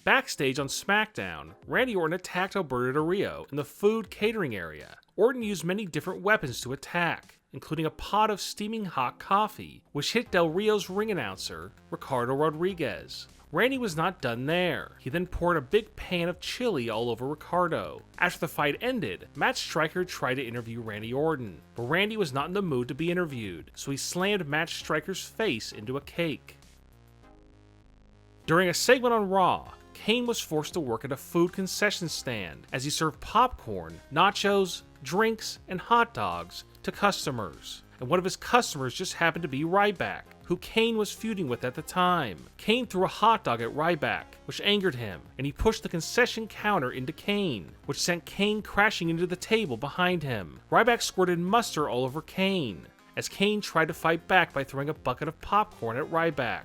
Backstage on SmackDown, Randy Orton attacked Alberto Del Rio in the food catering area. Orton used many different weapons to attack, including a pot of steaming hot coffee, which hit Del Rio's ring announcer, Ricardo Rodriguez. Randy was not done there. He then poured a big pan of chili all over Ricardo. After the fight ended, Matt Striker tried to interview Randy Orton, but Randy was not in the mood to be interviewed, so he slammed Matt Striker's face into a cake. During a segment on Raw, Kane was forced to work at a food concession stand as he served popcorn, nachos, drinks, and hot dogs to customers. And one of his customers just happened to be Ryback, who Kane was feuding with at the time. Kane threw a hot dog at Ryback, which angered him, and he pushed the concession counter into Kane, which sent Kane crashing into the table behind him. Ryback squirted mustard all over Kane, as Kane tried to fight back by throwing a bucket of popcorn at Ryback.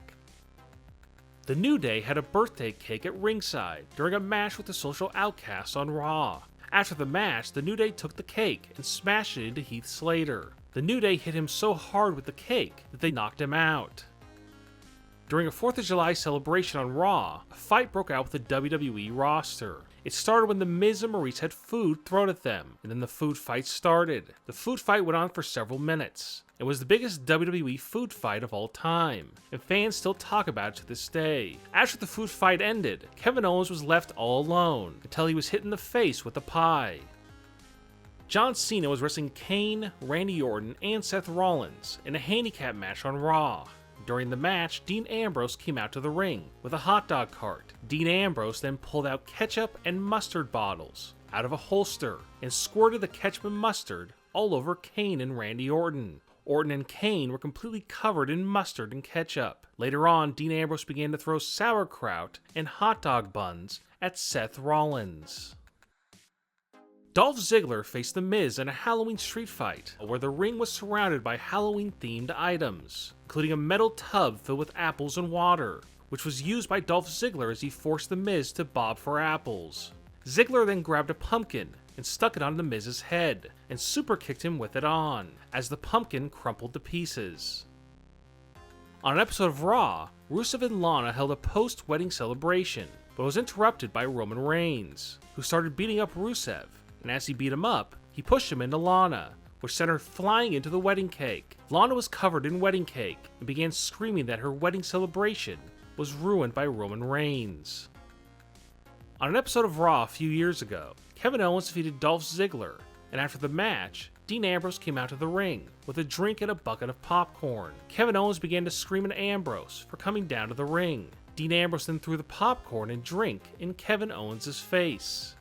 The New Day had a birthday cake at ringside during a match with the Social Outcasts on Raw. After the match, the New Day took the cake and smashed it into Heath Slater. The New Day hit him so hard with the cake that they knocked him out. During a 4th of July celebration on Raw, a fight broke out with the WWE roster. It started when The Miz and Maurice had food thrown at them, and then the food fight started. The food fight went on for several minutes. It was the biggest WWE food fight of all time, and fans still talk about it to this day. After the food fight ended, Kevin Owens was left all alone until he was hit in the face with a pie. John Cena was wrestling Kane, Randy Orton, and Seth Rollins in a handicap match on Raw. During the match, Dean Ambrose came out to the ring with a hot dog cart. Dean Ambrose then pulled out ketchup and mustard bottles out of a holster and squirted the ketchup and mustard all over Kane and Randy Orton. Orton and Kane were completely covered in mustard and ketchup. Later on, Dean Ambrose began to throw sauerkraut and hot dog buns at Seth Rollins. Dolph Ziggler faced The Miz in a Halloween street fight, where the ring was surrounded by Halloween-themed items, including a metal tub filled with apples and water, which was used by Dolph Ziggler as he forced The Miz to bob for apples. Ziggler then grabbed a pumpkin and stuck it on The Miz's head, and super kicked him with it on, as the pumpkin crumpled to pieces. On an episode of Raw, Rusev and Lana held a post-wedding celebration, but was interrupted by Roman Reigns, who started beating up Rusev, and as he beat him up, he pushed him into Lana, which sent her flying into the wedding cake. Lana was covered in wedding cake and began screaming that her wedding celebration was ruined by Roman Reigns. On an episode of Raw a few years ago, Kevin Owens defeated Dolph Ziggler, and after the match, Dean Ambrose came out to the ring with a drink and a bucket of popcorn. Kevin Owens began to scream at Ambrose for coming down to the ring. Dean Ambrose then threw the popcorn and drink in Kevin Owens' face.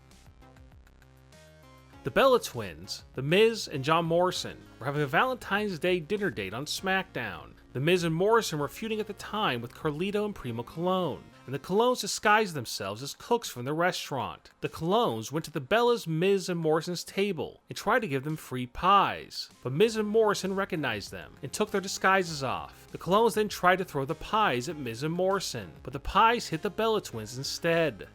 The Bella Twins, The Miz and John Morrison, were having a Valentine's Day dinner date on SmackDown. The Miz and Morrison were feuding at the time with Carlito and Primo Colón, and the Colóns disguised themselves as cooks from the restaurant. The Colóns went to the Bellas, Miz, and Morrison's table and tried to give them free pies, but Miz and Morrison recognized them and took their disguises off. The Colóns then tried to throw the pies at Miz and Morrison, but the pies hit the Bella Twins instead.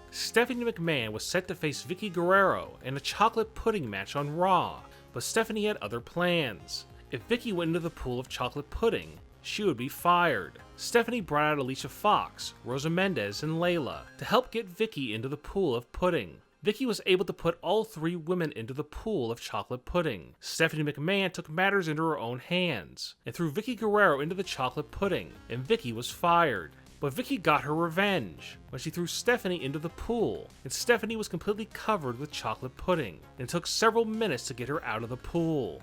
Stephanie McMahon was set to face Vicky Guerrero in a chocolate pudding match on Raw, but Stephanie had other plans. If Vicky went into the pool of chocolate pudding, she would be fired. Stephanie brought out Alicia Fox, Rosa Mendez, and Layla to help get Vicky into the pool of pudding. Vicky was able to put all 3 women into the pool of chocolate pudding. Stephanie McMahon took matters into her own hands and threw Vicky Guerrero into the chocolate pudding, and Vicky was fired. But Vicky got her revenge when she threw Stephanie into the pool, and Stephanie was completely covered with chocolate pudding, and it took several minutes to get her out of the pool.